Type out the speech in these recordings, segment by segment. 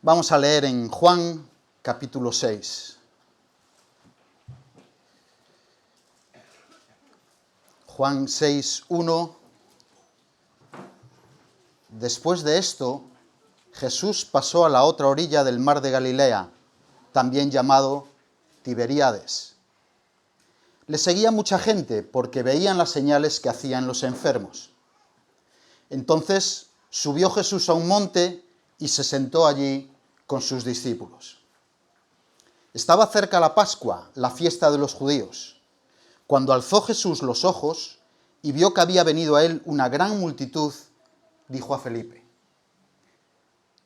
Vamos a leer en Juan capítulo 6. Juan 6, 1. Después de esto, Jesús pasó a la otra orilla del mar de Galilea, también llamado Tiberíades. Le seguía mucha gente porque veían las señales que hacían los enfermos. Entonces subió Jesús a un monte y se sentó allí con sus discípulos. Estaba cerca la Pascua, la fiesta de los judíos. Cuando alzó Jesús los ojos y vio que había venido a él una gran multitud, dijo a Felipe: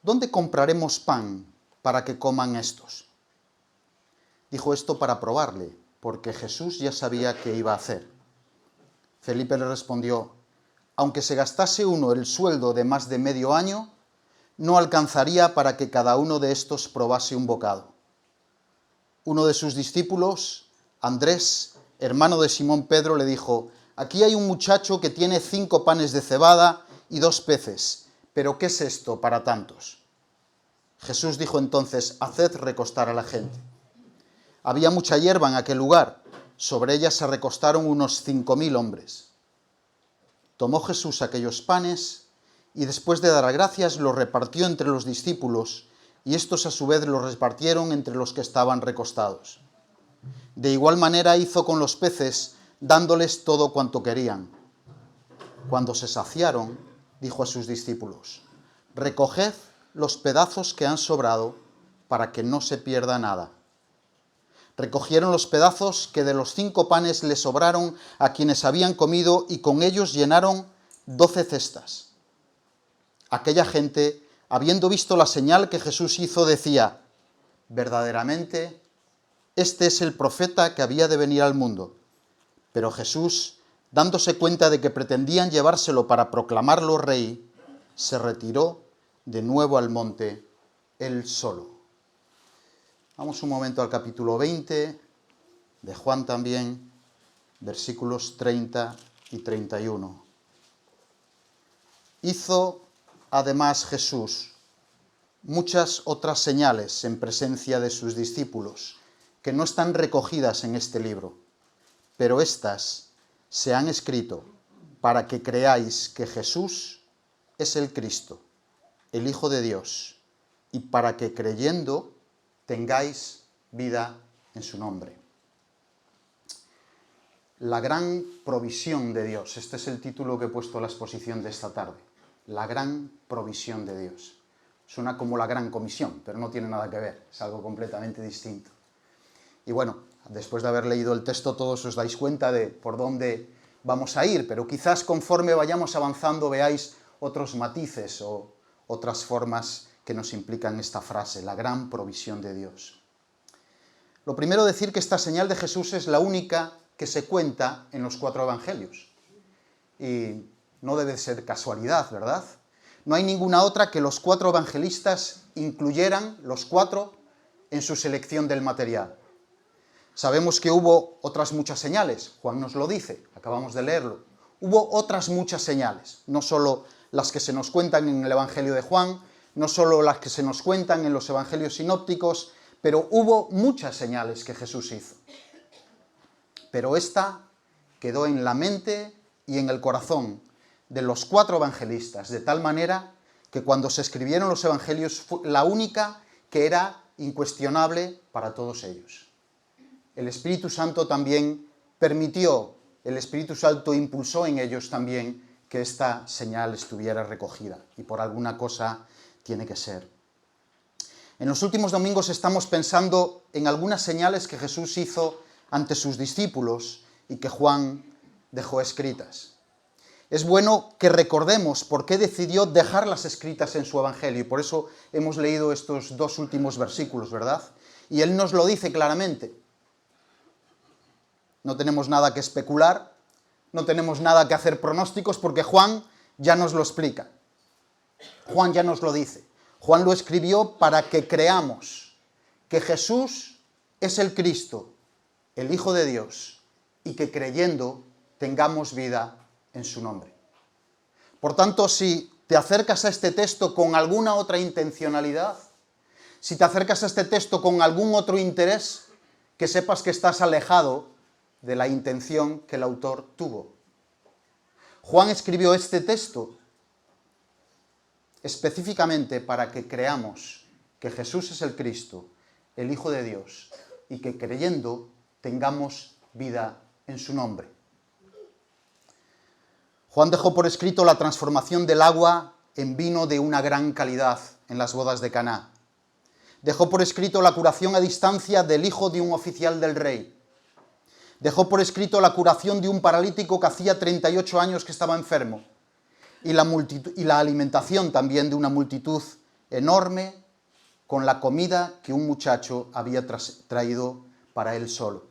¿Dónde compraremos pan para que coman estos? Dijo esto para probarle, porque Jesús ya sabía qué iba a hacer. Felipe le respondió: aunque se gastase uno el sueldo de más de medio año, no alcanzaría para que cada uno de estos probase un bocado. Uno de sus discípulos, Andrés, hermano de Simón Pedro, le dijo: aquí hay un muchacho que tiene 5 panes de cebada y 2 peces, pero ¿qué es esto para tantos? Jesús dijo entonces: haced recostar a la gente. Había mucha hierba en aquel lugar, sobre ella se recostaron unos 5.000 hombres. Tomó Jesús aquellos panes y después de dar gracias los repartió entre los discípulos, y estos a su vez los repartieron entre los que estaban recostados. De igual manera hizo con los peces, dándoles todo cuanto querían. Cuando se saciaron, dijo a sus discípulos: recoged los pedazos que han sobrado, para que no se pierda nada. Recogieron los pedazos que de los 5 panes les sobraron a quienes habían comido, y con ellos llenaron 12 cestas. Aquella gente, habiendo visto la señal que Jesús hizo, decía: verdaderamente, este es el profeta que había de venir al mundo. Pero Jesús, dándose cuenta de que pretendían llevárselo para proclamarlo rey, se retiró de nuevo al monte, él solo. Vamos un momento al capítulo 20, de Juan también, versículos 30 y 31. Hizo además Jesús muchas otras señales en presencia de sus discípulos, que no están recogidas en este libro, pero éstas se han escrito para que creáis que Jesús es el Cristo, el Hijo de Dios, y para que creyendo tengáis vida en su nombre. La gran provisión de Dios. Este es el título que he puesto a la exposición de esta tarde. La gran provisión de Dios. Suena como la gran comisión, pero no tiene nada que ver, es algo completamente distinto. Y bueno, después de haber leído el texto todos os dais cuenta de por dónde vamos a ir, pero quizás conforme vayamos avanzando veáis otros matices o otras formas que nos implican esta frase, la gran provisión de Dios. Lo primero, decir que esta señal de Jesús es la única que se cuenta en los 4 evangelios. Y no debe ser casualidad, ¿verdad? No hay ninguna otra que los 4 evangelistas incluyeran, los 4, en su selección del material. Sabemos que hubo otras muchas señales, Juan nos lo dice, acabamos de leerlo. Hubo otras muchas señales, no solo las que se nos cuentan en el Evangelio de Juan, no solo las que se nos cuentan en los evangelios sinópticos, pero hubo muchas señales que Jesús hizo. Pero esta quedó en la mente y en el corazón de los 4 evangelistas, de tal manera que cuando se escribieron los evangelios fue la única que era incuestionable para todos ellos. El Espíritu Santo también permitió, el Espíritu Santo impulsó en ellos también que esta señal estuviera recogida, y por alguna cosa tiene que ser. En los últimos domingos estamos pensando en algunas señales que Jesús hizo ante sus discípulos y que Juan dejó escritas. Es bueno que recordemos por qué decidió dejarlas escritas en su Evangelio, y por eso hemos leído estos 2 últimos versículos, ¿verdad? Y él nos lo dice claramente. No tenemos nada que especular, no tenemos nada que hacer pronósticos, porque Juan ya nos lo explica. Juan ya nos lo dice. Juan lo escribió para que creamos que Jesús es el Cristo, el Hijo de Dios, y que creyendo tengamos vida en su nombre. Por tanto, si te acercas a este texto con alguna otra intencionalidad, Si te acercas a este texto con algún otro interés, que sepas que estás alejado de la intención que el autor tuvo. Juan escribió este texto específicamente para que creamos que Jesús es el Cristo, el Hijo de Dios, y que creyendo tengamos vida en su nombre. Juan dejó por escrito la transformación del agua en vino de una gran calidad en las bodas de Caná. Dejó por escrito la curación a distancia del hijo de un oficial del rey. Dejó por escrito la curación de un paralítico que hacía 38 años que estaba enfermo. Y la alimentación también de una multitud enorme con la comida que un muchacho había traído para él solo.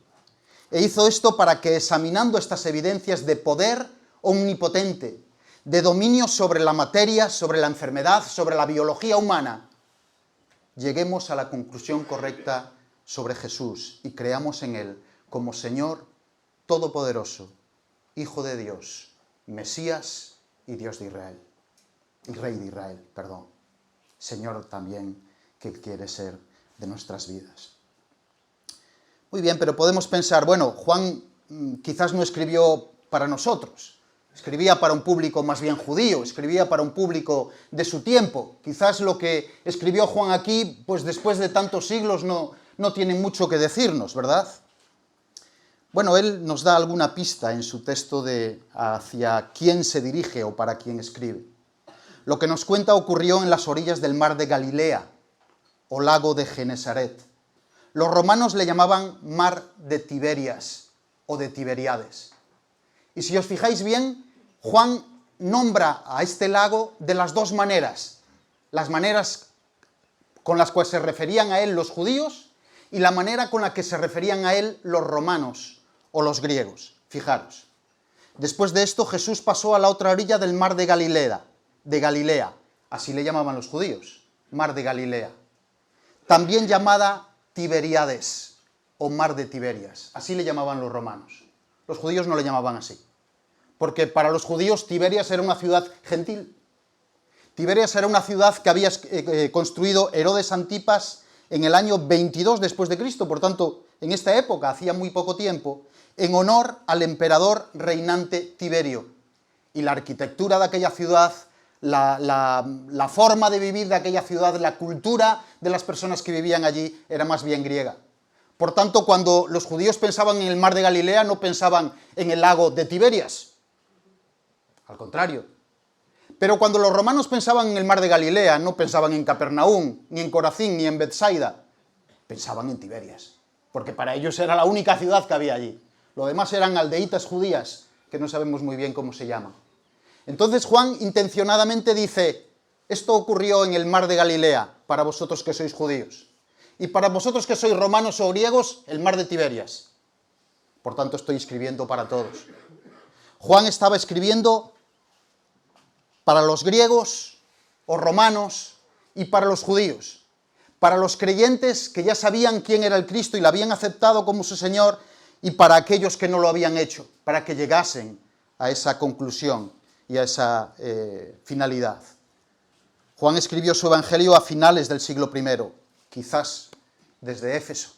E hizo esto para que, examinando estas evidencias de poder omnipotente, de dominio sobre la materia, sobre la enfermedad, sobre la biología humana, lleguemos a la conclusión correcta sobre Jesús y creamos en él como Señor Todopoderoso, Hijo de Dios, Mesías y Dios de Israel, y Rey de Israel, perdón, Señor también que quiere ser de nuestras vidas. Muy bien, pero podemos pensar, bueno, Juan quizás no escribió para nosotros, escribía para un público más bien judío, escribía para un público de su tiempo. Quizás lo que escribió Juan aquí, pues después de tantos siglos no tiene mucho que decirnos, ¿verdad? Bueno, él nos da alguna pista en su texto de hacia quién se dirige o para quién escribe. Lo que nos cuenta ocurrió en las orillas del mar de Galilea, o lago de Genesaret. Los romanos le llamaban mar de Tiberias o de Tiberíades. Y si os fijáis bien, Juan nombra a este lago de las dos maneras. Las maneras con las cuales se referían a él los judíos y la manera con la que se referían a él los romanos o los griegos. Fijaros. Después de esto, Jesús pasó a la otra orilla del mar de Galilea. Así le llamaban los judíos, mar de Galilea. También llamada Tiberíades o mar de Tiberias. Así le llamaban los romanos. Los judíos no le llamaban así, porque para los judíos Tiberias era una ciudad gentil. Tiberias era una ciudad que había construido Herodes Antipas en el año 22 después de Cristo, por tanto, en esta época, hacía muy poco tiempo, en honor al emperador reinante Tiberio. Y la arquitectura de aquella ciudad, la forma de vivir de aquella ciudad, la cultura de las personas que vivían allí era más bien griega. Por tanto, cuando los judíos pensaban en el mar de Galilea, no pensaban en el lago de Tiberias. Al contrario. Pero cuando los romanos pensaban en el mar de Galilea, no pensaban en Capernaum, ni en Corazín, ni en Betsaida. Pensaban en Tiberias, porque para ellos era la única ciudad que había allí. Lo demás eran aldeitas judías, que no sabemos muy bien cómo se llaman. Entonces Juan intencionadamente dice, esto ocurrió en el mar de Galilea, para vosotros que sois judíos. Y para vosotros que sois romanos o griegos, el mar de Tiberias. Por tanto, estoy escribiendo para todos. Juan estaba escribiendo para los griegos o romanos y para los judíos. Para los creyentes que ya sabían quién era el Cristo y lo habían aceptado como su Señor, y para aquellos que no lo habían hecho, para que llegasen a esa conclusión y a esa finalidad. Juan escribió su evangelio a finales del siglo I, quizás desde Éfeso.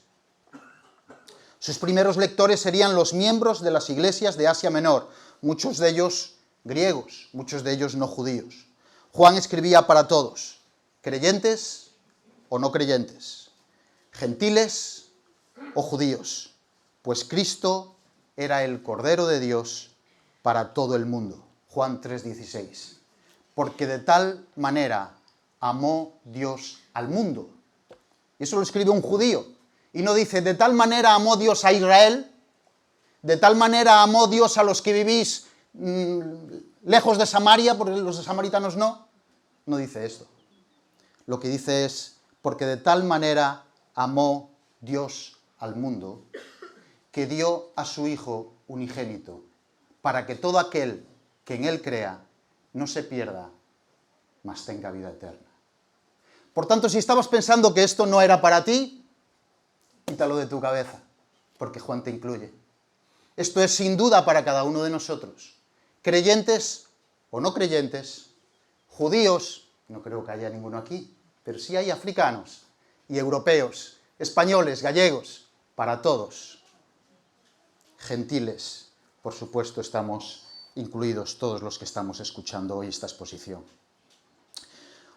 Sus primeros lectores serían los miembros de las iglesias de Asia Menor, muchos de ellos griegos, muchos de ellos no judíos. Juan escribía para todos, creyentes o no creyentes, gentiles o judíos, pues Cristo era el Cordero de Dios para todo el mundo. Juan 3:16. Porque de tal manera amó Dios al mundo. Y eso lo escribe un judío. Y no dice, de tal manera amó Dios a Israel, de tal manera amó Dios a los que vivís lejos de Samaria, porque los samaritanos no. No dice esto. Lo que dice es, porque de tal manera amó Dios al mundo, que dio a su Hijo unigénito, para que todo aquel que en él crea no se pierda, mas tenga vida eterna. Por tanto, si estabas pensando que esto no era para ti, quítalo de tu cabeza, porque Juan te incluye. Esto es sin duda para cada uno de nosotros, creyentes o no creyentes, judíos, no creo que haya ninguno aquí, pero sí hay africanos, y europeos, españoles, gallegos, para todos. Gentiles, por supuesto, estamos incluidos todos los que estamos escuchando hoy esta exposición.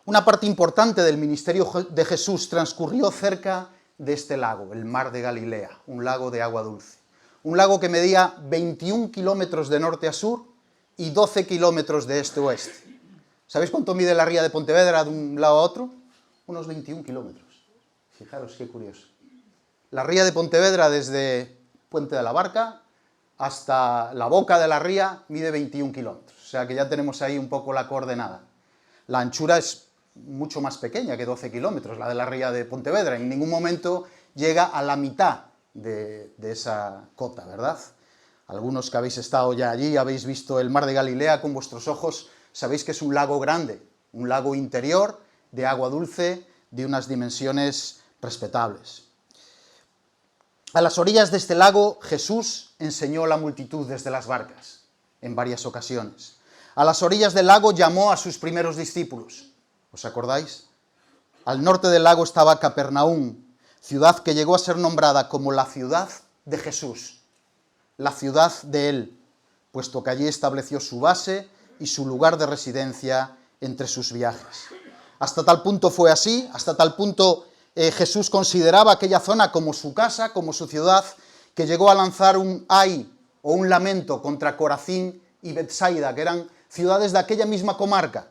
Una parte importante del ministerio de Jesús transcurrió cerca de este lago, el mar de Galilea, un lago de agua dulce. Un lago que medía 21 kilómetros de norte a sur y 12 kilómetros de este a oeste. ¿Sabéis cuánto mide la ría de Pontevedra de un lado a otro? Unos 21 kilómetros. Fijaros qué curioso. La ría de Pontevedra desde Puente de la Barca hasta la boca de la ría mide 21 kilómetros. O sea que ya tenemos ahí un poco la coordenada. La anchura es mucho más pequeña que 12 kilómetros, la de la ría de Pontevedra. En ningún momento llega a la mitad de esa cota, ¿verdad? Algunos que habéis estado ya allí, habéis visto el mar de Galilea con vuestros ojos, sabéis que es un lago grande, un lago interior de agua dulce de unas dimensiones respetables. A las orillas de este lago Jesús enseñó a la multitud desde las barcas en varias ocasiones. A las orillas del lago llamó a sus primeros discípulos. ¿Os acordáis? Al norte del lago estaba Capernaum, ciudad que llegó a ser nombrada como la ciudad de Jesús, la ciudad de él, puesto que allí estableció su base y su lugar de residencia entre sus viajes. Hasta tal punto fue así, hasta tal punto Jesús consideraba aquella zona como su casa, como su ciudad, que llegó a lanzar un ay o un lamento contra Corazín y Betsaida, que eran ciudades de aquella misma comarca,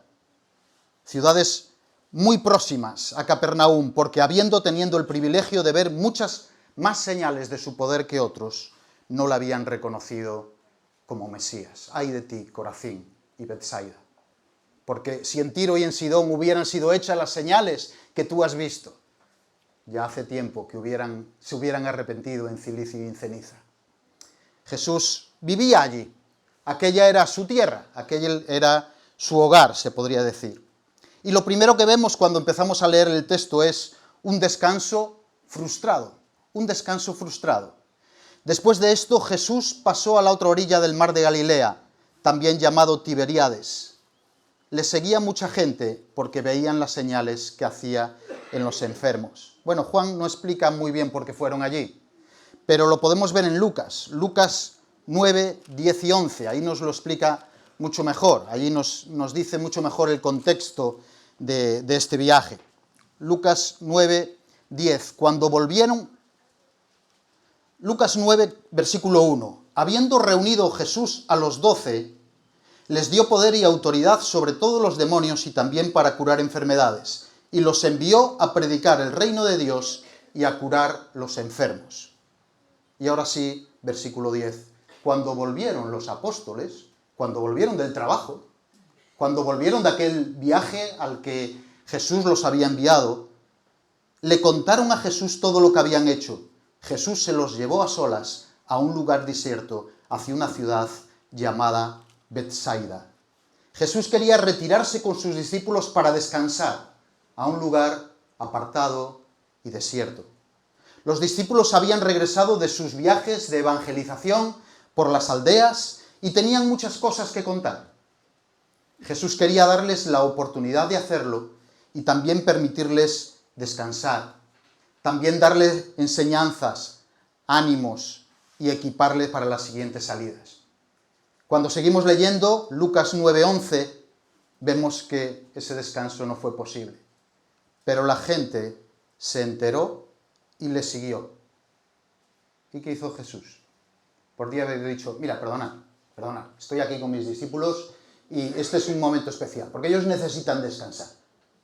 ciudades muy próximas a Capernaum, porque teniendo el privilegio de ver muchas más señales de su poder que otros, no la habían reconocido como Mesías. ¡Ay de ti, Corazín y Betsaida! Porque si en Tiro y en Sidón hubieran sido hechas las señales que tú has visto, ya hace tiempo que se hubieran arrepentido en cilicio y en ceniza. Jesús vivía allí. Aquella era su tierra, aquel era su hogar, se podría decir. Y lo primero que vemos cuando empezamos a leer el texto es un descanso frustrado, un descanso frustrado. Después de esto, Jesús pasó a la otra orilla del mar de Galilea, también llamado Tiberíades. Le seguía mucha gente porque veían las señales que hacía en los enfermos. Bueno, Juan no explica muy bien por qué fueron allí, pero lo podemos ver en Lucas 9, 10 y 11, ahí nos lo explica mucho mejor, allí nos dice mucho mejor el contexto de este viaje. Lucas 9, 10, cuando volvieron, Lucas 9, versículo 1, habiendo reunido Jesús a los 12, les dio poder y autoridad sobre todos los demonios y también para curar enfermedades, y los envió a predicar el reino de Dios y a curar los enfermos. Y ahora sí, versículo 10, cuando volvieron los apóstoles, cuando volvieron del trabajo, cuando volvieron de aquel viaje al que Jesús los había enviado, le contaron a Jesús todo lo que habían hecho. Jesús se los llevó a solas a un lugar desierto, hacia una ciudad llamada Betsaida. Jesús quería retirarse con sus discípulos para descansar a un lugar apartado y desierto. Los discípulos habían regresado de sus viajes de evangelización por las aldeas y tenían muchas cosas que contar. Jesús quería darles la oportunidad de hacerlo y también permitirles descansar, también darles enseñanzas, ánimos y equiparles para las siguientes salidas. Cuando seguimos leyendo Lucas 9:11, vemos que ese descanso no fue posible. Pero la gente se enteró y le siguió. ¿Y qué hizo Jesús? Podría haber dicho, mira, perdona, estoy aquí con mis discípulos y este es un momento especial, porque ellos necesitan descansar.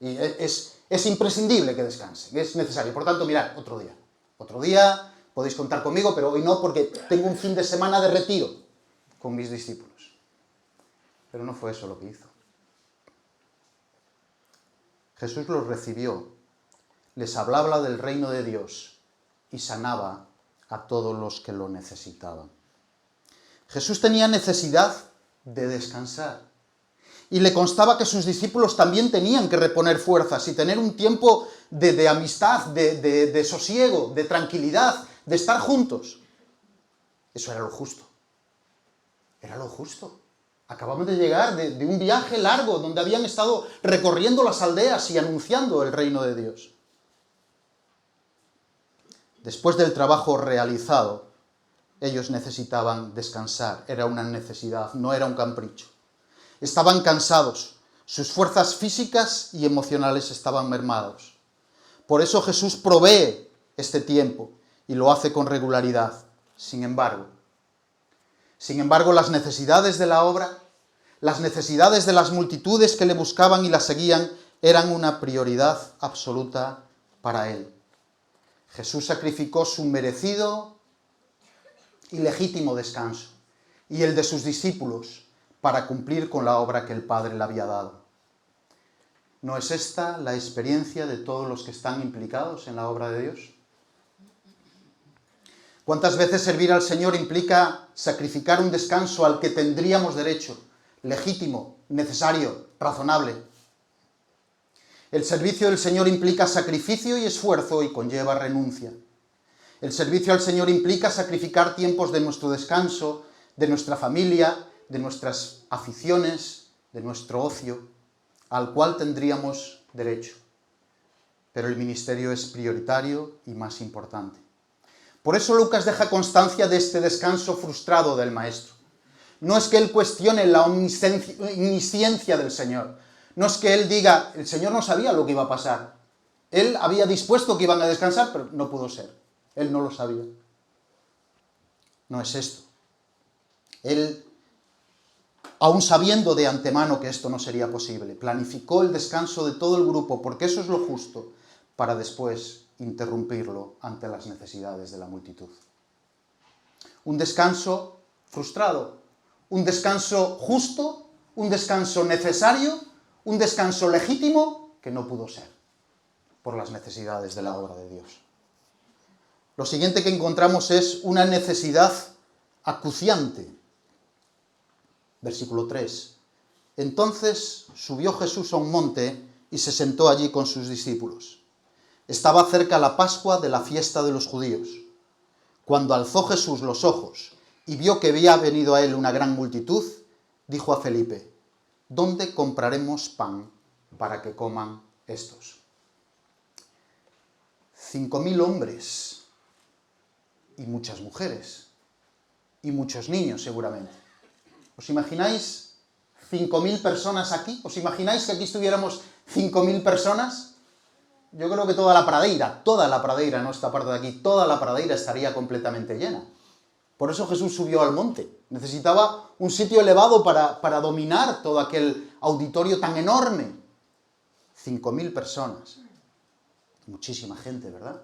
Y es imprescindible que descansen, es necesario. Por tanto, mirad, otro día podéis contar conmigo, pero hoy no, porque tengo un fin de semana de retiro con mis discípulos. Pero no fue eso lo que hizo. Jesús los recibió, les hablaba del reino de Dios y sanaba a todos los que lo necesitaban. Jesús tenía necesidad de descansar y le constaba que sus discípulos también tenían que reponer fuerzas y tener un tiempo de amistad, de sosiego, de tranquilidad, de estar juntos. Eso era lo justo. Era lo justo. Acababan de llegar de un viaje largo donde habían estado recorriendo las aldeas y anunciando el reino de Dios. Después del trabajo realizado, ellos necesitaban descansar. Era una necesidad, no era un capricho. Estaban cansados, sus fuerzas físicas y emocionales estaban mermados. Por eso Jesús provee este tiempo y lo hace con regularidad. Sin embargo, las necesidades de la obra, las necesidades de las multitudes que le buscaban y la seguían, eran una prioridad absoluta para él. Jesús sacrificó su merecido y legítimo descanso y el de sus discípulos para cumplir con la obra que el Padre le había dado. ¿No es esta la experiencia de todos los que están implicados en la obra de Dios? ¿Cuántas veces servir al Señor implica sacrificar un descanso al que tendríamos derecho, legítimo, necesario, razonable? El servicio del Señor implica sacrificio y esfuerzo y conlleva renuncia. El servicio al Señor implica sacrificar tiempos de nuestro descanso, de nuestra familia, de nuestras aficiones, de nuestro ocio, al cual tendríamos derecho. Pero el ministerio es prioritario y más importante. Por eso Lucas deja constancia de este descanso frustrado del Maestro. No es que él cuestione la omnisciencia del Señor. No es que él diga, el Señor no sabía lo que iba a pasar. Él había dispuesto que iban a descansar, pero no pudo ser. Él no lo sabía. No es esto. Él, aun sabiendo de antemano que esto no sería posible, planificó el descanso de todo el grupo, porque eso es lo justo, para después interrumpirlo ante las necesidades de la multitud. Un descanso frustrado, un descanso justo, un descanso necesario, un descanso legítimo que no pudo ser por las necesidades de la obra de Dios. Lo siguiente que encontramos es una necesidad acuciante. Versículo 3. Entonces subió Jesús a un monte y se sentó allí con sus discípulos. Estaba cerca la Pascua de la fiesta de los judíos. Cuando alzó Jesús los ojos y vio que había venido a él una gran multitud, dijo a Felipe, ¿dónde compraremos pan para que coman estos? 5.000 hombres y muchas mujeres y muchos niños seguramente. ¿Os imagináis 5.000 personas aquí? ¿Os imagináis que aquí estuviéramos 5.000 personas? Yo creo que toda la pradeira, no esta parte de aquí, toda la pradeira estaría completamente llena. Por eso Jesús subió al monte. Necesitaba un sitio elevado para dominar todo aquel auditorio tan enorme. 5.000 personas. Muchísima gente, ¿verdad?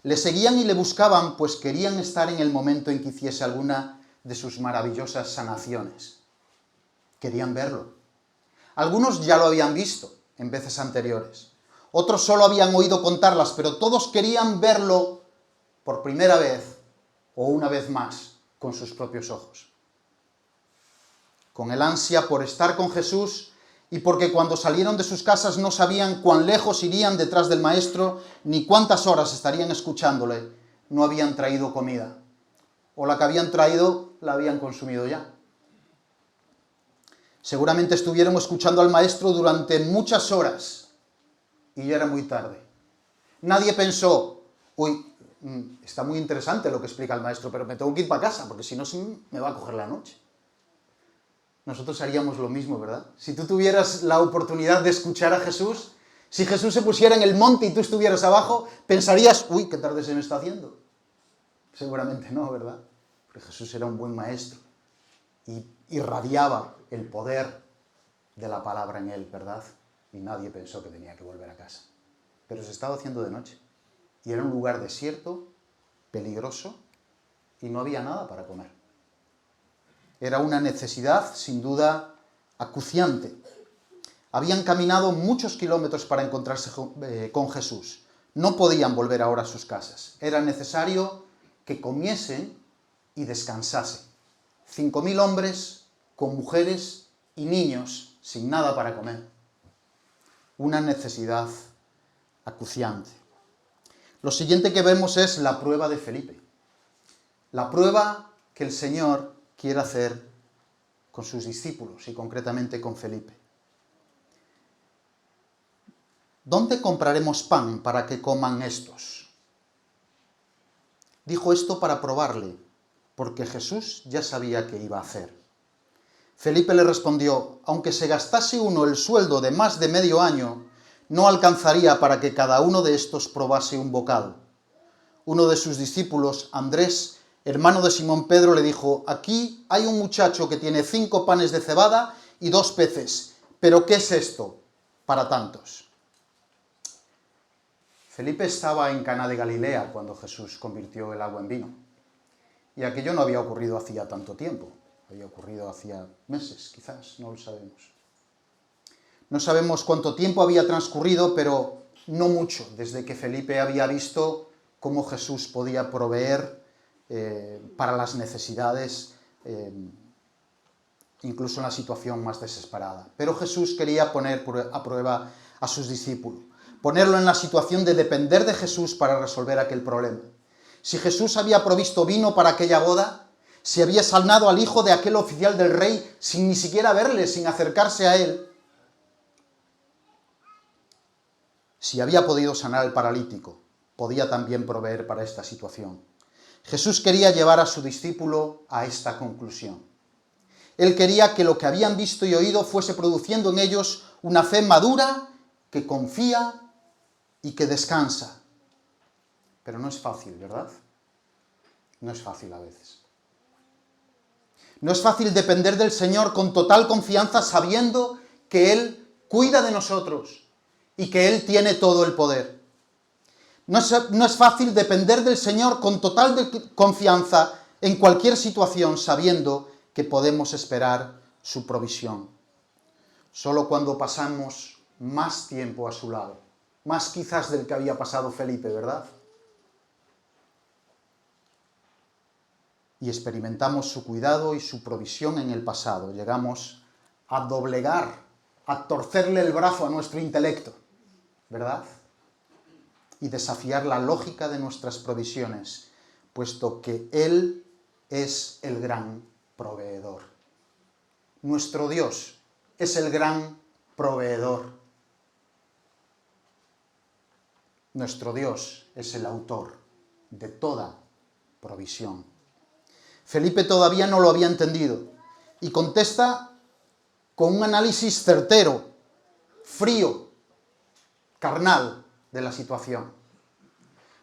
Le seguían y le buscaban, pues querían estar en el momento en que hiciese alguna de sus maravillosas sanaciones. Querían verlo. Algunos ya lo habían visto en veces anteriores. Otros solo habían oído contarlas, pero todos querían verlo por primera vez o una vez más con sus propios ojos. Con el ansia por estar con Jesús y porque cuando salieron de sus casas no sabían cuán lejos irían detrás del Maestro ni cuántas horas estarían escuchándole, no habían traído comida. O la que habían traído la habían consumido ya. Seguramente estuvieron escuchando al Maestro durante muchas horas y ya era muy tarde. Nadie pensó, está muy interesante lo que explica el Maestro, pero me tengo que ir para casa, porque si no me va a coger la noche. Nosotros haríamos lo mismo, ¿verdad? Si tú tuvieras la oportunidad de escuchar a Jesús, si Jesús se pusiera en el monte y tú estuvieras abajo, pensarías, qué tarde se me está haciendo. Seguramente no, ¿verdad? Porque Jesús era un buen maestro y irradiaba el poder de la palabra en él, ¿verdad? Y nadie pensó que tenía que volver a casa. Pero se estaba haciendo de noche. Y era un lugar desierto, peligroso, y no había nada para comer. Era una necesidad, sin duda, acuciante. Habían caminado muchos kilómetros para encontrarse con Jesús. No podían volver ahora a sus casas. Era necesario que comiesen y descansasen. 5.000 hombres con mujeres y niños sin nada para comer. Una necesidad acuciante. Lo siguiente que vemos es la prueba de Felipe. La prueba que el Señor quiere hacer con sus discípulos y concretamente con Felipe. ¿Dónde compraremos pan para que coman estos? Dijo esto para probarle, porque Jesús ya sabía qué iba a hacer. Felipe le respondió: aunque se gastase uno el sueldo de más de medio año, no alcanzaría para que cada uno de estos probase un bocado. Uno de sus discípulos, Andrés, hermano de Simón Pedro, le dijo: aquí hay un muchacho que tiene 5 panes de cebada y 2 peces, pero ¿qué es esto para tantos? Felipe estaba en Caná de Galilea cuando Jesús convirtió el agua en vino. Y aquello no había ocurrido hacía tanto tiempo. Había ocurrido hacía meses, quizás, no lo sabemos. No sabemos cuánto tiempo había transcurrido, pero no mucho, desde que Felipe había visto cómo Jesús podía proveer para las necesidades, incluso en la situación más desesperada. Pero Jesús quería poner a prueba a sus discípulos, ponerlo en la situación de depender de Jesús para resolver aquel problema. Si Jesús había provisto vino para aquella boda, si había sanado al hijo de aquel oficial del rey sin ni siquiera verle, sin acercarse a él, si había podido sanar al paralítico, podía también proveer para esta situación. Jesús quería llevar a su discípulo a esta conclusión. Él quería que lo que habían visto y oído fuese produciendo en ellos una fe madura que confía y que descansa. Pero no es fácil, ¿verdad? No es fácil a veces. No es fácil depender del Señor con total confianza sabiendo que Él cuida de nosotros y que Él tiene todo el poder. No es fácil depender del Señor con total confianza en cualquier situación sabiendo que podemos esperar su provisión. Solo cuando pasamos más tiempo a su lado, más quizás del que había pasado Felipe, ¿verdad? Y experimentamos su cuidado y su provisión en el pasado. Llegamos a doblegar, a torcerle el brazo a nuestro intelecto, ¿verdad? Y desafiar la lógica de nuestras provisiones, puesto que Él es el gran proveedor. Nuestro Dios es el gran proveedor. Nuestro Dios es el autor de toda provisión. Felipe todavía no lo había entendido y contesta con un análisis certero, frío, carnal de la situación.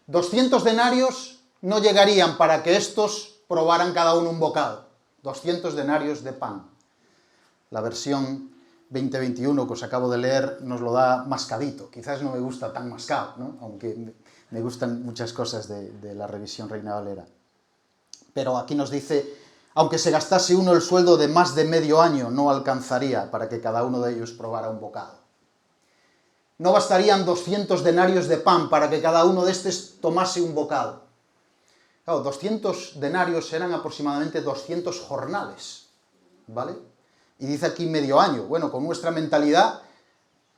200 denarios no llegarían para que estos probaran cada uno un bocado. 200 denarios de pan. La versión 2021 que os acabo de leer nos lo da mascadito. Quizás no me gusta tan mascado, ¿no? Aunque me gustan muchas cosas de la revisión Reina Valera. Pero aquí nos dice: aunque se gastase uno el sueldo de más de medio año, no alcanzaría para que cada uno de ellos probara un bocado. No bastarían 200 denarios de pan para que cada uno de estos tomase un bocado. Claro, 200 denarios eran aproximadamente 200 jornales, ¿vale? Y dice aquí medio año. Bueno, con nuestra mentalidad,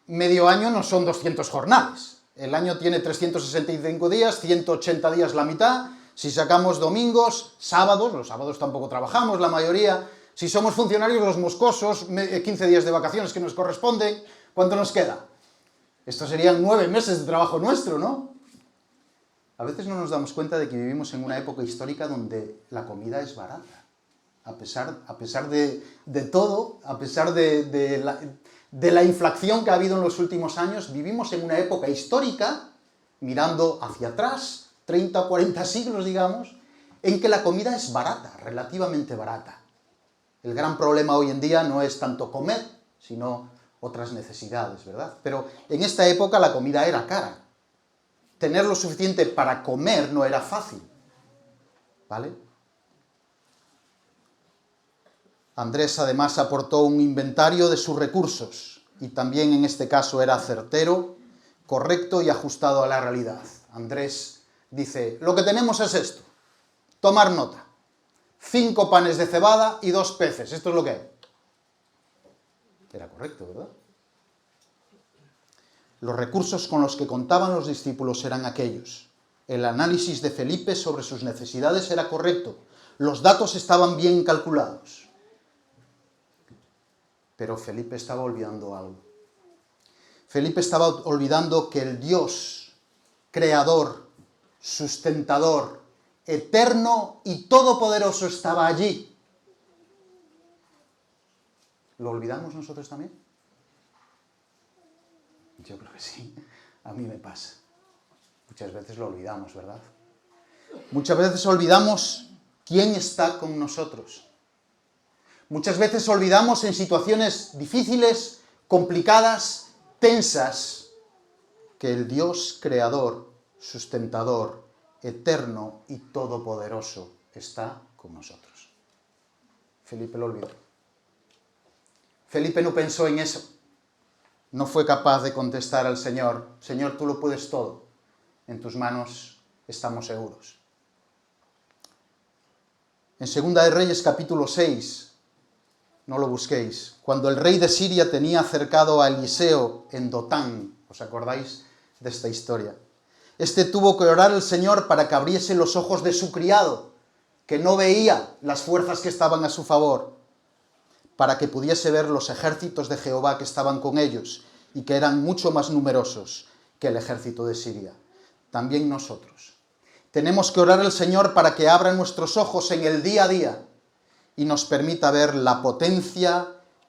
medio año no son 200 jornales. El año tiene 365 días, 180 días la mitad. Si sacamos domingos, sábados, los sábados tampoco trabajamos la mayoría. Si somos funcionarios, los moscosos, 15 días de vacaciones que nos corresponden, ¿cuánto nos queda? Estos serían 9 meses de trabajo nuestro, ¿no? A veces no nos damos cuenta de que vivimos en una época histórica donde la comida es barata. A pesar de todo, a pesar de la inflación que ha habido en los últimos años, vivimos en una época histórica, mirando hacia atrás, 30 o 40 siglos, digamos, en que la comida es barata, relativamente barata. El gran problema hoy en día no es tanto comer, sino otras necesidades, ¿verdad? Pero en esta época la comida era cara. Tener lo suficiente para comer no era fácil, ¿vale? Andrés además aportó un inventario de sus recursos y también en este caso era certero, correcto y ajustado a la realidad. Andrés dice: lo que tenemos es esto, tomar nota, 5 panes de cebada y 2 peces, esto es lo que hay. Era correcto, ¿verdad? Los recursos con los que contaban los discípulos eran aquellos. El análisis de Felipe sobre sus necesidades era correcto. Los datos estaban bien calculados. Pero Felipe estaba olvidando algo. Felipe estaba olvidando que el Dios creador, sustentador, eterno y todopoderoso estaba allí. ¿Lo olvidamos nosotros también? Yo creo que sí. A mí me pasa. Muchas veces lo olvidamos, ¿verdad? Muchas veces olvidamos quién está con nosotros. Muchas veces olvidamos en situaciones difíciles, complicadas, tensas, que el Dios creador, sustentador, eterno y todopoderoso está con nosotros. Felipe lo olvidó. Felipe no pensó en eso. No fue capaz de contestar al Señor: Señor, tú lo puedes todo. En tus manos estamos seguros. En Segunda de Reyes, capítulo 6, no lo busquéis, cuando el rey de Siria tenía cercado a Eliseo en Dotán, ¿os acordáis de esta historia? Este tuvo que orar al Señor para que abriese los ojos de su criado, que no veía las fuerzas que estaban a su favor, para que pudiese ver los ejércitos de Jehová que estaban con ellos y que eran mucho más numerosos que el ejército de Siria. También nosotros tenemos que orar al Señor para que abra nuestros ojos en el día a día y nos permita ver la potencia,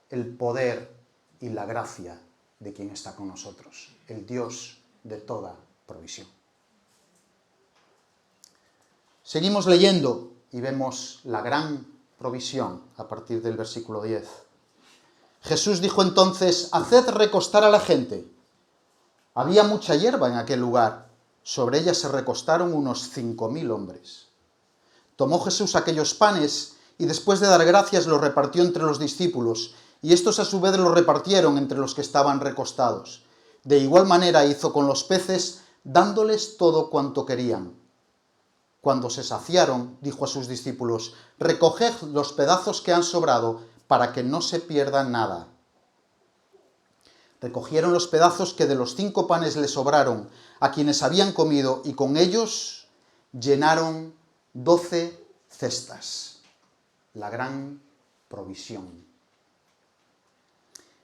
el poder y la gracia de quien está con nosotros, el Dios de toda provisión. Seguimos leyendo y vemos la gran provisión a partir del versículo 10. Jesús dijo entonces: haced recostar a la gente. Había mucha hierba en aquel lugar. Sobre ella se recostaron unos 5.000 hombres. Tomó Jesús aquellos panes y después de dar gracias los repartió entre los discípulos, y estos a su vez los repartieron entre los que estaban recostados. De igual manera hizo con los peces, dándoles todo cuanto querían. Cuando se saciaron, dijo a sus discípulos: recoged los pedazos que han sobrado, para que no se pierda nada. Recogieron los pedazos que de los 5 panes les sobraron a quienes habían comido, y con ellos llenaron 12 cestas. La gran provisión.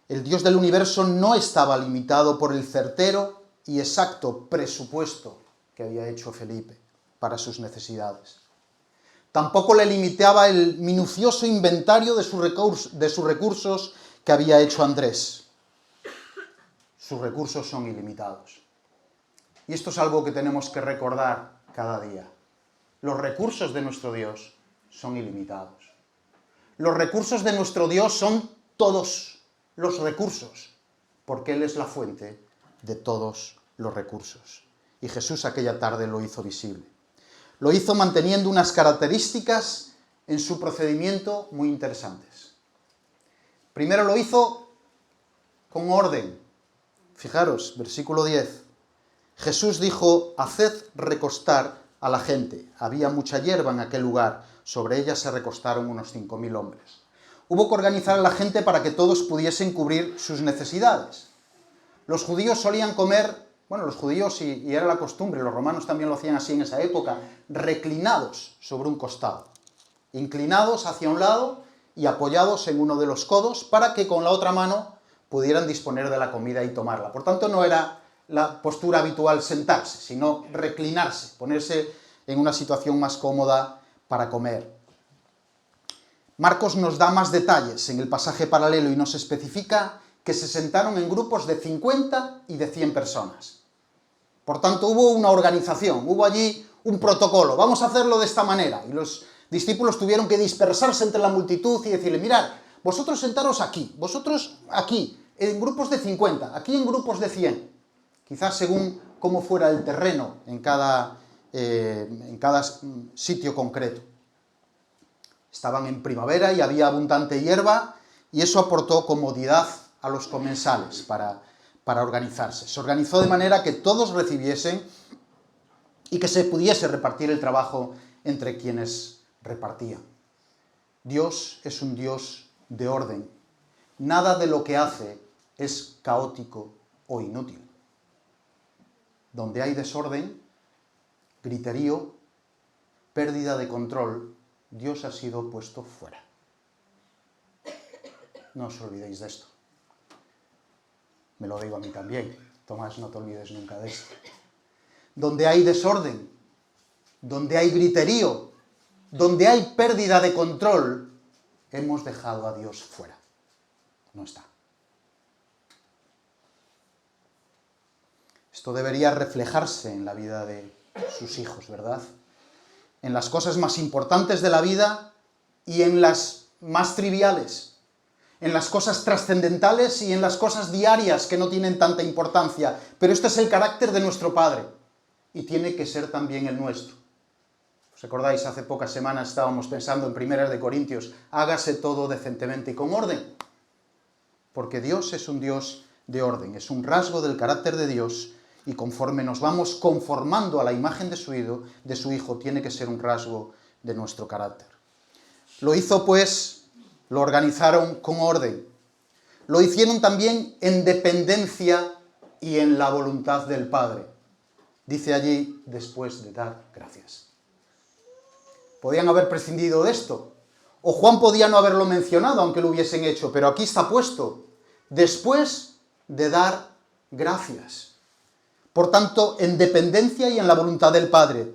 El Dios del universo no estaba limitado por el certero y exacto presupuesto que había hecho Felipe para sus necesidades. Tampoco le limitaba el minucioso inventario de sus recursos que había hecho Andrés. Sus recursos son ilimitados. Y esto es algo que tenemos que recordar cada día. Los recursos de nuestro Dios son ilimitados. Los recursos de nuestro Dios son todos los recursos, porque Él es la fuente de todos los recursos. Y Jesús aquella tarde lo hizo visible. Lo hizo manteniendo unas características en su procedimiento muy interesantes. Primero lo hizo con orden. Fijaros, versículo 10. Jesús dijo: haced recostar a la gente. Había mucha hierba en aquel lugar. Sobre ella se recostaron unos 5.000 hombres. Hubo que organizar a la gente para que todos pudiesen cubrir sus necesidades. Los judíos solían comer, los judíos, y era la costumbre, los romanos también lo hacían así en esa época, reclinados sobre un costado, inclinados hacia un lado y apoyados en uno de los codos para que con la otra mano pudieran disponer de la comida y tomarla. Por tanto, no era la postura habitual sentarse, sino reclinarse, ponerse en una situación más cómoda para comer. Marcos nos da más detalles en el pasaje paralelo y nos especifica que se sentaron en grupos de 50 y de 100 personas. Por tanto, hubo una organización, hubo allí un protocolo. Vamos a hacerlo de esta manera. Y los discípulos tuvieron que dispersarse entre la multitud y decirle: mirad, vosotros sentaros aquí, vosotros aquí, en grupos de 50, aquí en grupos de 100. Quizás según cómo fuera el terreno en cada sitio concreto. Estaban en primavera y había abundante hierba, y eso aportó comodidad a los comensales para organizarse. Se organizó de manera que todos recibiesen y que se pudiese repartir el trabajo entre quienes repartían. Dios es un Dios de orden. Nada de lo que hace es caótico o inútil. Donde hay desorden, griterío, pérdida de control, Dios ha sido puesto fuera. No os olvidéis de esto. Me lo digo a mí también. Tomás, no te olvides nunca de esto. Donde hay desorden, donde hay griterío, donde hay pérdida de control, hemos dejado a Dios fuera. No está. Esto debería reflejarse en la vida de sus hijos, ¿verdad? En las cosas más importantes de la vida y en las más triviales, en las cosas trascendentales y en las cosas diarias que no tienen tanta importancia. Pero este es el carácter de nuestro Padre y tiene que ser también el nuestro. ¿Os acordáis? Hace pocas semanas estábamos pensando en 1 Corintios, hágase todo decentemente y con orden, porque Dios es un Dios de orden, es un rasgo del carácter de Dios, y conforme nos vamos conformando a la imagen de su Hijo, tiene que ser un rasgo de nuestro carácter. Lo hizo pues, lo organizaron con orden. Lo hicieron también en dependencia y en la voluntad del Padre. Dice allí, después de dar gracias. Podían haber prescindido de esto. O Juan podía no haberlo mencionado, aunque lo hubiesen hecho, pero aquí está puesto, después de dar gracias. Por tanto, en dependencia y en la voluntad del Padre.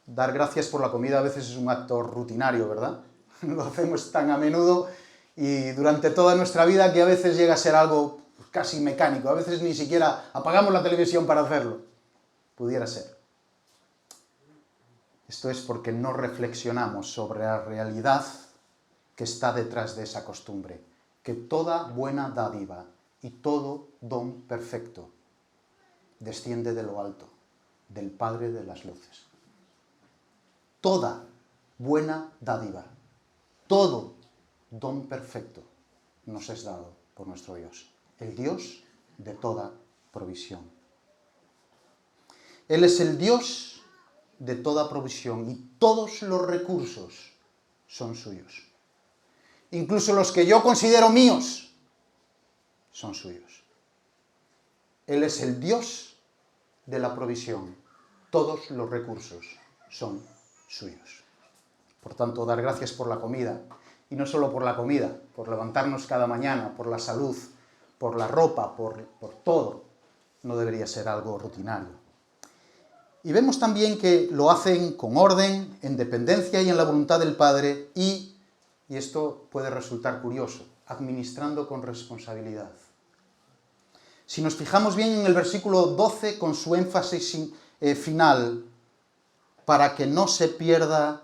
Dar gracias por la comida a veces es un acto rutinario, ¿verdad? Lo hacemos tan a menudo y durante toda nuestra vida que a veces llega a ser algo casi mecánico. A veces ni siquiera apagamos la televisión para hacerlo. Pudiera ser. Esto es porque no reflexionamos sobre la realidad que está detrás de esa costumbre. Que toda buena dádiva y todo don perfecto desciende de lo alto, del Padre de las luces. Toda buena dádiva, todo don perfecto nos es dado por nuestro Dios, el Dios de toda provisión. Él es el Dios de toda provisión y todos los recursos son suyos. Incluso los que yo considero míos son suyos. Él es el Dios de la provisión. Todos los recursos son suyos. Por tanto, dar gracias por la comida. Y no solo por la comida, por levantarnos cada mañana, por la salud, por la ropa, por todo. No debería ser algo rutinario. Y vemos también que lo hacen con orden, en dependencia y en la voluntad del Padre y esto puede resultar curioso, administrando con responsabilidad. Si nos fijamos bien en el versículo 12, con su énfasis final, para que no se pierda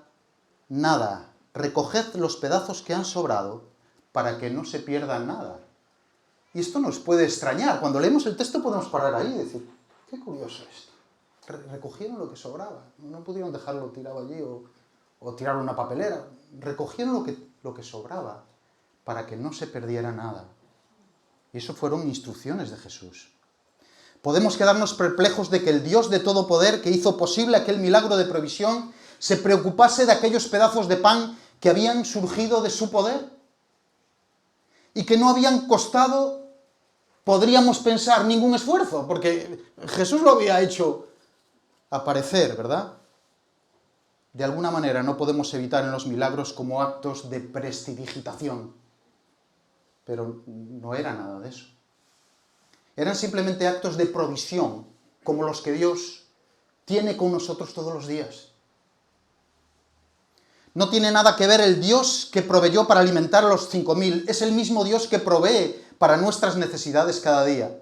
nada, recoged los pedazos que han sobrado, para que no se pierda nada. Y esto nos puede extrañar. Cuando leemos el texto podemos parar ahí y decir, qué curioso esto. Recogieron lo que sobraba, no pudieron dejarlo tirado allí o tirarlo en una papelera. Recogieron lo que sobraba para que no se perdiera nada. Y eso fueron instrucciones de Jesús. Podemos quedarnos perplejos de que el Dios de todo poder, que hizo posible aquel milagro de provisión, se preocupase de aquellos pedazos de pan que habían surgido de su poder y que no habían costado, podríamos pensar, ningún esfuerzo, porque Jesús lo había hecho aparecer, ¿verdad? De alguna manera no podemos evitar en los milagros como actos de prestidigitación, pero no era nada de eso. Eran simplemente actos de provisión, como los que Dios tiene con nosotros todos los días. No tiene nada que ver el Dios que proveyó para alimentar a los 5.000, es el mismo Dios que provee para nuestras necesidades cada día.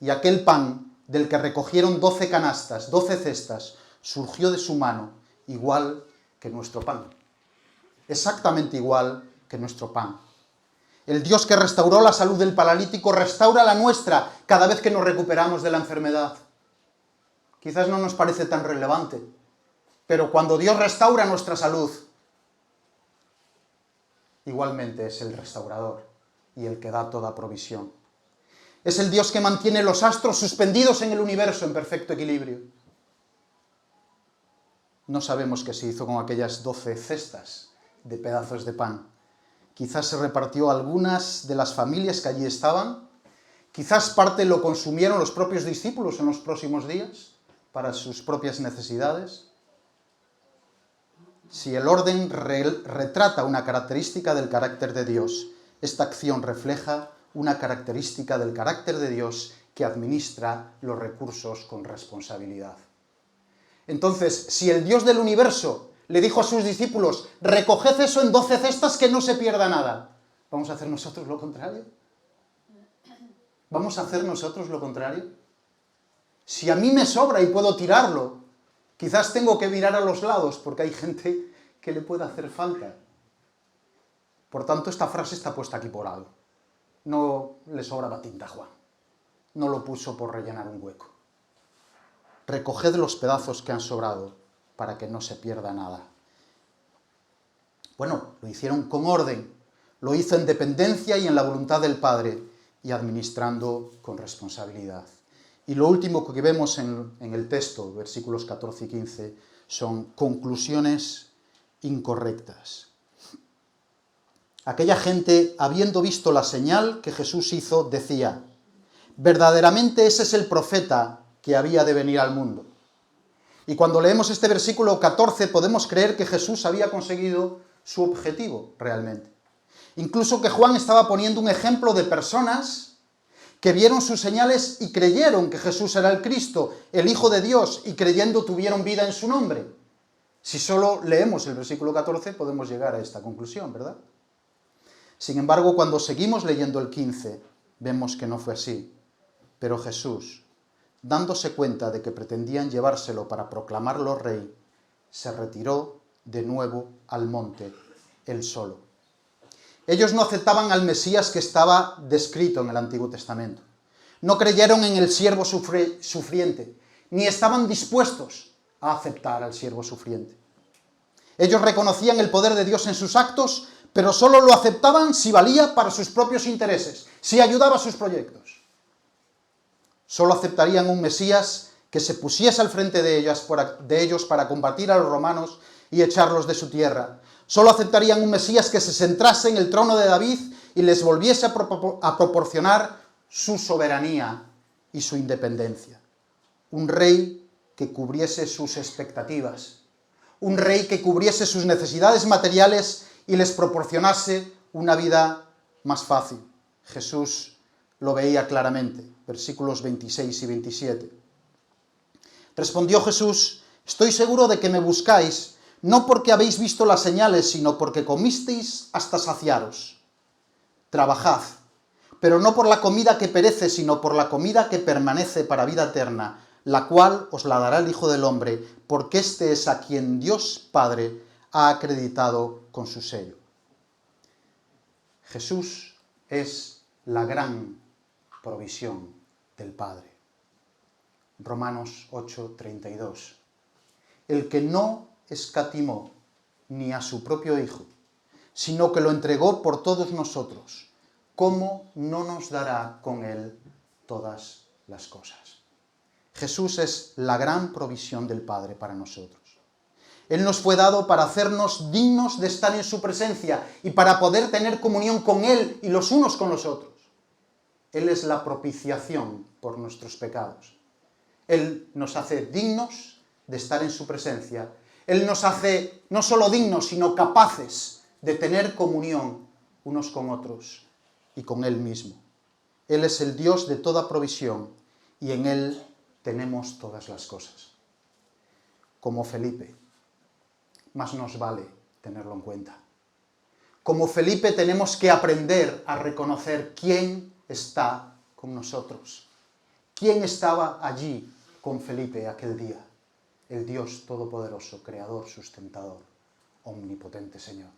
Y aquel pan del que recogieron 12 canastas, 12 cestas, surgió de su mano, igual que nuestro pan. Exactamente igual que nuestro pan. El Dios que restauró la salud del paralítico restaura la nuestra cada vez que nos recuperamos de la enfermedad. Quizás no nos parece tan relevante, pero cuando Dios restaura nuestra salud, igualmente es el restaurador y el que da toda provisión. Es el Dios que mantiene los astros suspendidos en el universo en perfecto equilibrio. No sabemos qué se hizo con aquellas 12 cestas de pedazos de pan. Quizás se repartió a algunas de las familias que allí estaban. Quizás parte lo consumieron los propios discípulos en los próximos días para sus propias necesidades. Si el orden retrata una característica del carácter de Dios, esta acción refleja una característica del carácter de Dios que administra los recursos con responsabilidad. Entonces, si el Dios del universo le dijo a sus discípulos, recoged eso en 12 cestas que no se pierda nada, ¿vamos a hacer nosotros lo contrario? ¿Vamos a hacer nosotros lo contrario? Si a mí me sobra y puedo tirarlo, quizás tengo que mirar a los lados porque hay gente que le puede hacer falta. Por tanto, esta frase está puesta aquí por algo. No le sobraba tinta a Juan. No lo puso por rellenar un hueco. Recoged los pedazos que han sobrado para que no se pierda nada. Bueno, lo hicieron con orden. Lo hizo en dependencia y en la voluntad del Padre y administrando con responsabilidad. Y lo último que vemos en el texto, versículos 14 y 15, son conclusiones incorrectas. Aquella gente, habiendo visto la señal que Jesús hizo, decía, verdaderamente ese es el profeta que había de venir al mundo. Y cuando leemos este versículo 14 podemos creer que Jesús había conseguido su objetivo realmente. Incluso que Juan estaba poniendo un ejemplo de personas que vieron sus señales y creyeron que Jesús era el Cristo, el Hijo de Dios, y creyendo tuvieron vida en su nombre. Si solo leemos el versículo 14 podemos llegar a esta conclusión, ¿verdad? Sin embargo, cuando seguimos leyendo el 15, vemos que no fue así. Pero Jesús, dándose cuenta de que pretendían llevárselo para proclamarlo rey, se retiró de nuevo al monte, él solo. Ellos no aceptaban al Mesías que estaba descrito en el Antiguo Testamento. No creyeron en el siervo sufriente, ni estaban dispuestos a aceptar al siervo sufriente. Ellos reconocían el poder de Dios en sus actos, pero solo lo aceptaban si valía para sus propios intereses, si ayudaba a sus proyectos. Solo aceptarían un Mesías que se pusiese al frente de ellos para combatir a los romanos y echarlos de su tierra. Solo aceptarían un Mesías que se centrase en el trono de David y les volviese a proporcionar su soberanía y su independencia. Un rey que cubriese sus expectativas. Un rey que cubriese sus necesidades materiales y les proporcionase una vida más fácil. Jesús lo veía claramente, versículos 26 y 27. Respondió Jesús, estoy seguro de que me buscáis, no porque habéis visto las señales, sino porque comisteis hasta saciaros. Trabajad, pero no por la comida que perece, sino por la comida que permanece para vida eterna, la cual os la dará el Hijo del Hombre, porque este es a quien Dios Padre ha acreditado con su sello. Jesús es la gran provisión del Padre. Romanos 8:32. El que no escatimó ni a su propio Hijo, sino que lo entregó por todos nosotros, ¿cómo no nos dará con él todas las cosas? Jesús es la gran provisión del Padre para nosotros. Él nos fue dado para hacernos dignos de estar en su presencia y para poder tener comunión con Él y los unos con los otros. Él es la propiciación por nuestros pecados. Él nos hace dignos de estar en su presencia. Él nos hace no solo dignos, sino capaces de tener comunión unos con otros y con Él mismo. Él es el Dios de toda provisión y en Él tenemos todas las cosas. Como Felipe, más nos vale tenerlo en cuenta. Como Felipe tenemos que aprender a reconocer quién está con nosotros. ¿Quién estaba allí con Felipe aquel día? El Dios Todopoderoso, Creador, Sustentador, Omnipotente Señor.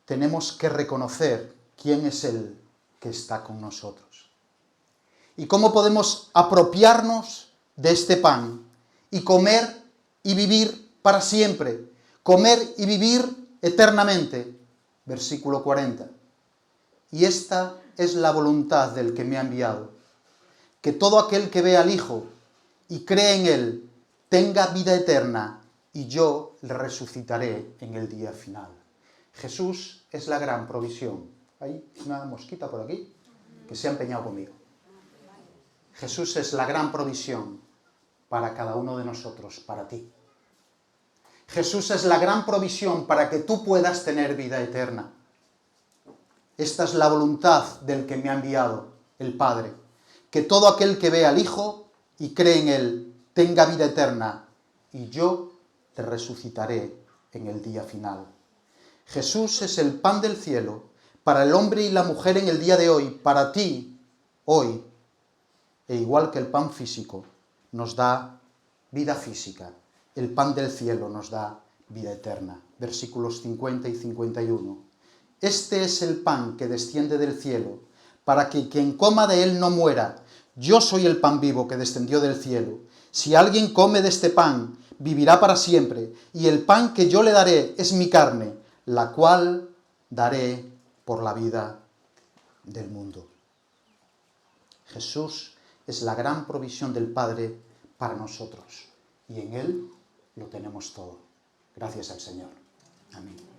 Tenemos que reconocer quién es Él que está con nosotros. ¿Y cómo podemos apropiarnos de este pan y comer y vivir para siempre? Comer y vivir eternamente. Versículo 40. Y esta es la voluntad del que me ha enviado, que todo aquel que ve al Hijo y cree en Él tenga vida eterna, y yo le resucitaré en el día final. Jesús es la gran provisión. Hay una mosquita por aquí que se ha empeñado conmigo. Jesús es la gran provisión para cada uno de nosotros, para ti. Jesús es la gran provisión para que tú puedas tener vida eterna. Esta es la voluntad del que me ha enviado, el Padre, que todo aquel que ve al Hijo y cree en Él tenga vida eterna, y yo te resucitaré en el día final. Jesús es el pan del cielo para el hombre y la mujer en el día de hoy, para ti, hoy, e igual que el pan físico, nos da vida física. El pan del cielo nos da vida eterna. Versículos 50 y 51. Este es el pan que desciende del cielo, para que quien coma de él no muera. Yo soy el pan vivo que descendió del cielo. Si alguien come de este pan, vivirá para siempre, y el pan que yo le daré es mi carne, la cual daré por la vida del mundo. Jesús es la gran provisión del Padre para nosotros, y en Él lo tenemos todo. Gracias al Señor. Amén.